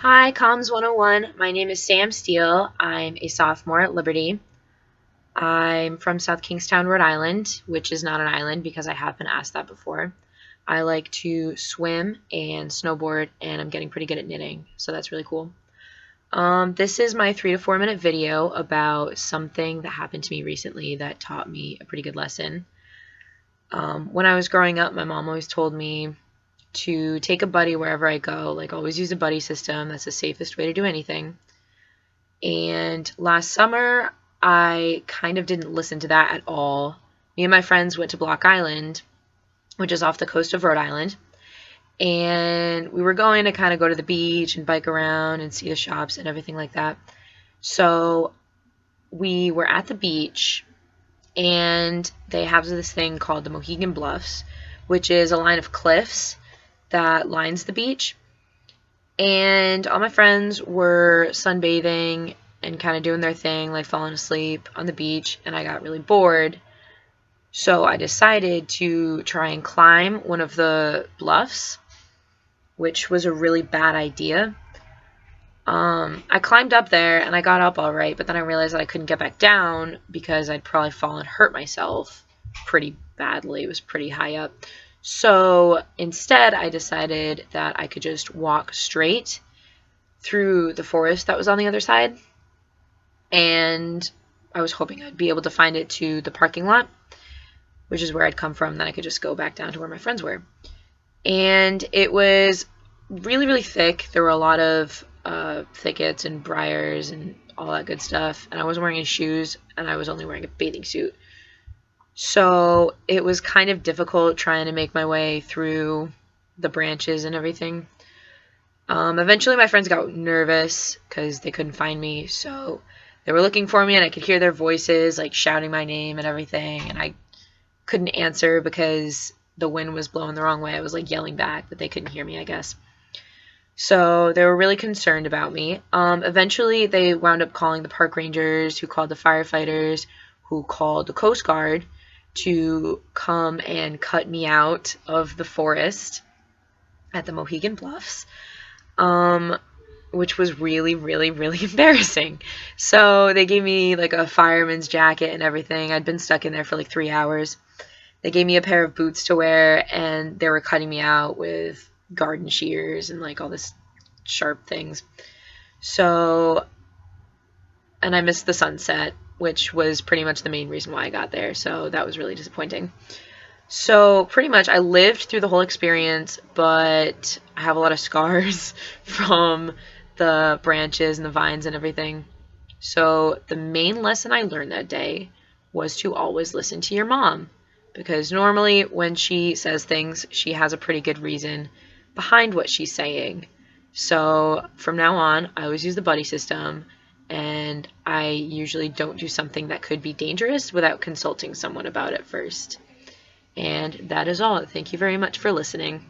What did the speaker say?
Hi, Comms 101. My name is Sam Steele. I'm a sophomore at Liberty. I'm from South Kingstown, Rhode Island, which is not an island because I have been asked that before. I like to swim and snowboard, and I'm getting pretty good at knitting, so that's really cool. This is my 3 to 4 minute video about something that happened to me recently that taught me a pretty good lesson. When I was growing up, my mom always told me to take a buddy wherever I go, like always use a buddy system. That's the safest way to do anything. And last summer, I kind of didn't listen to that at all. Me and my friends went to Block Island, which is off the coast of Rhode Island. And we were going to kind of go to the beach and bike around and see the shops and everything like that. So we were at the beach, and they have this thing called the Mohegan Bluffs, which is a line of cliffs that lines the beach. And all my friends were sunbathing and kind of doing their thing, like falling asleep on the beach, and I got really bored. So I decided to try and climb one of the bluffs, which was a really bad idea. I climbed up there and I got up all right, but then I realized that I couldn't get back down because I'd probably fall and hurt myself pretty badly. It was pretty high up. So instead, I decided that I could just walk straight through the forest that was on the other side. And I was hoping I'd be able to find it to the parking lot, which is where I'd come from. Then I could just go back down to where my friends were. And it was really, really thick. There were a lot of thickets and briars and all that good stuff. And I wasn't wearing any shoes, and I was only wearing a bathing suit. So it was kind of difficult trying to make my way through the branches and everything. Eventually my friends got nervous because they couldn't find me, so they were looking for me, and I could hear their voices like shouting my name and everything, and I couldn't answer because the wind was blowing the wrong way. I was like yelling back, but they couldn't hear me, I guess. So they were really concerned about me. Eventually they wound up calling the park rangers, who called the firefighters, who called the Coast Guard to come and cut me out of the forest at the Mohegan Bluffs, which was really, really, really embarrassing. So they gave me like a fireman's jacket and everything. I'd been stuck in there for like 3 hours. They gave me a pair of boots to wear, and they were cutting me out with garden shears and like all this sharp things. So, and I missed the sunset, which was pretty much the main reason why I got there. So that was really disappointing. So pretty much I lived through the whole experience, but I have a lot of scars from the branches and the vines and everything. So the main lesson I learned that day was to always listen to your mom, because normally when she says things, she has a pretty good reason behind what she's saying. So from now on, I always use the buddy system, and I usually don't do something that could be dangerous without consulting someone about it first. And that is all. Thank you very much for listening.